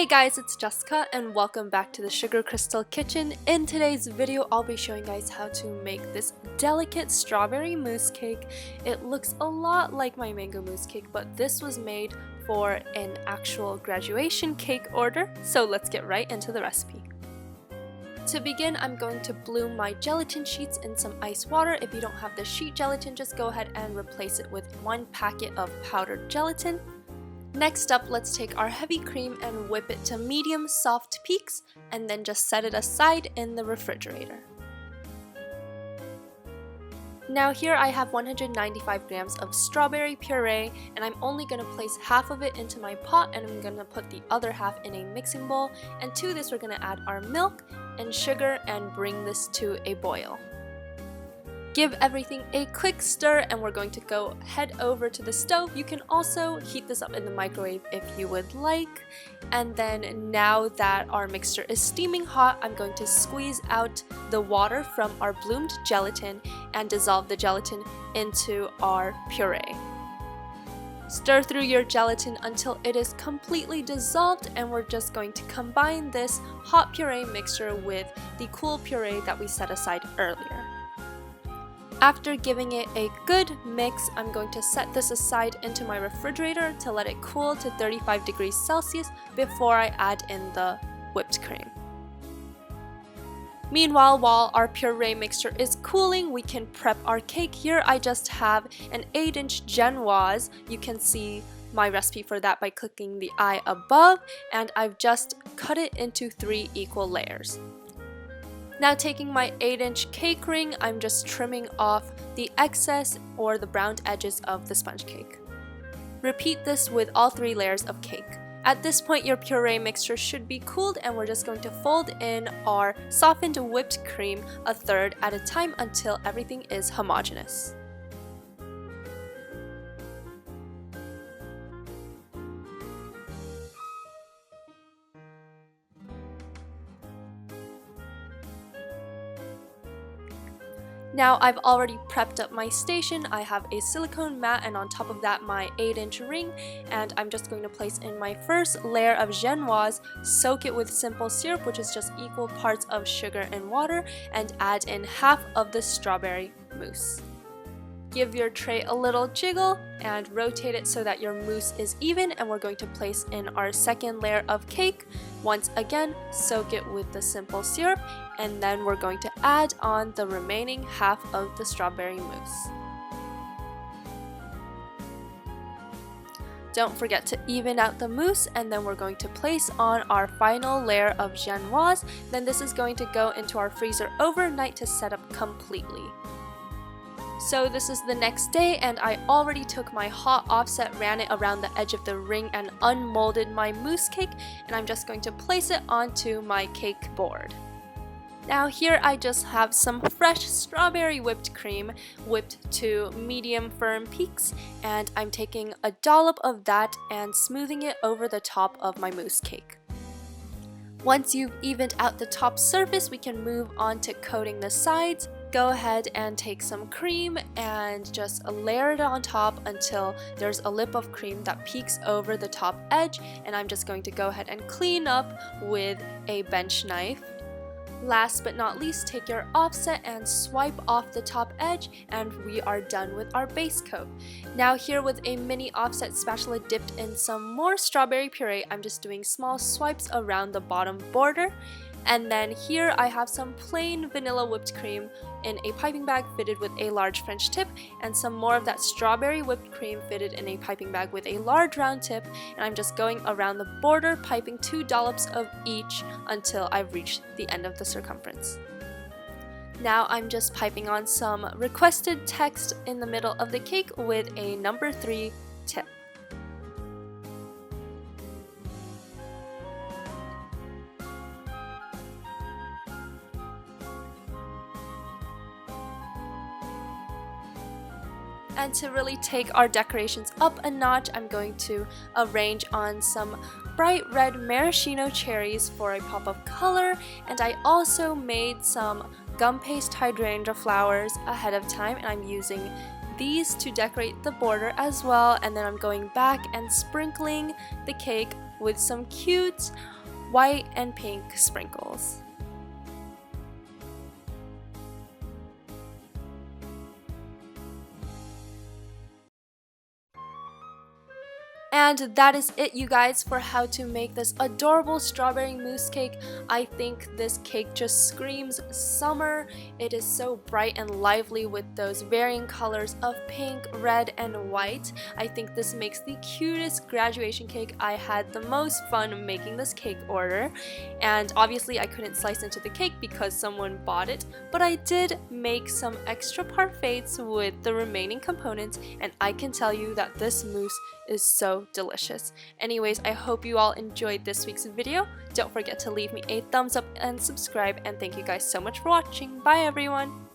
Hey guys, it's Jessica and welcome back to the Sugar Crystal Kitchen. In today's video, I'll be showing guys how to make this delicate strawberry mousse cake. It looks a lot like my mango mousse cake, but this was made for an actual graduation cake order. So let's get right into the recipe. To begin, I'm going to bloom my gelatin sheets in some ice water. If you don't have the sheet gelatin, just go ahead and replace it with 1 packet of powdered gelatin. Next up, let's take our heavy cream and whip it to medium soft peaks and then just set it aside in the refrigerator. Now here I have 195 grams of strawberry puree, and I'm only going to place half of it into my pot, and I'm going to put the other half in a mixing bowl, and to this we're going to add our milk and sugar and bring this to a boil. Give everything a quick stir and we're going to head over to the stove. You can also heat this up in the microwave if you would like. And then now that our mixture is steaming hot, I'm going to squeeze out the water from our bloomed gelatin and dissolve the gelatin into our puree. Stir through your gelatin until it is completely dissolved, and we're just going to combine this hot puree mixture with the cool puree that we set aside earlier. After giving it a good mix, I'm going to set this aside into my refrigerator to let it cool to 35 degrees Celsius before I add in the whipped cream. Meanwhile, while our puree mixture is cooling, we can prep our cake. Here I just have an 8-inch genoise. You can see my recipe for that by clicking the eye above, and I've just cut it into 3 equal layers. Now taking my 8-inch cake ring, I'm just trimming off the excess or the browned edges of the sponge cake. Repeat this with all 3 layers of cake. At this point, your puree mixture should be cooled, and we're just going to fold in our softened whipped cream a third at a time until everything is homogeneous. Now I've already prepped up my station. I have a silicone mat and on top of that my 8-inch ring, and I'm just going to place in my first layer of genoise, soak it with simple syrup, which is just equal parts of sugar and water, and add in half of the strawberry mousse. Give your tray a little jiggle and rotate it so that your mousse is even, and we're going to place in our second layer of cake. Once again, soak it with the simple syrup, and then we're going to add on the remaining half of the strawberry mousse. Don't forget to even out the mousse, and then we're going to place on our final layer of genoise. Then this is going to go into our freezer overnight to set up completely. So this is the next day, and I already took my hot offset, ran it around the edge of the ring, and unmolded my mousse cake, and I'm just going to place it onto my cake board. Now here I just have some fresh strawberry whipped cream whipped to medium firm peaks, and I'm taking a dollop of that and smoothing it over the top of my mousse cake. Once you've evened out the top surface, we can move on to coating the sides. Go ahead and take some cream and just layer it on top until there's a lip of cream that peeks over the top edge, and I'm just going to go ahead and clean up with a bench knife. Last but not least, take your offset and swipe off the top edge, and we are done with our base coat. Now here with a mini offset spatula dipped in some more strawberry puree, I'm just doing small swipes around the bottom border. And then here I have some plain vanilla whipped cream in a piping bag fitted with a large French tip, and some more of that strawberry whipped cream fitted in a piping bag with a large round tip, and I'm just going around the border, piping 2 dollops of each until I've reached the end of the circumference. Now I'm just piping on some requested text in the middle of the cake with a number 3 tip. And to really take our decorations up a notch, I'm going to arrange on some bright red maraschino cherries for a pop of color, and I also made some gum paste hydrangea flowers ahead of time, and I'm using these to decorate the border as well, and then I'm going back and sprinkling the cake with some cute white and pink sprinkles. And that is it, you guys, for how to make this adorable strawberry mousse cake. I think this cake just screams summer. It is so bright and lively with those varying colors of pink, red, and white. I think this makes the cutest graduation cake. I had the most fun making this cake order. And obviously I couldn't slice into the cake because someone bought it, but I did make some extra parfaits with the remaining components, and I can tell you that this mousse is so delicious. Anyways, I hope you all enjoyed this week's video. Don't forget to leave me a thumbs up and subscribe, and thank you guys so much for watching. Bye everyone!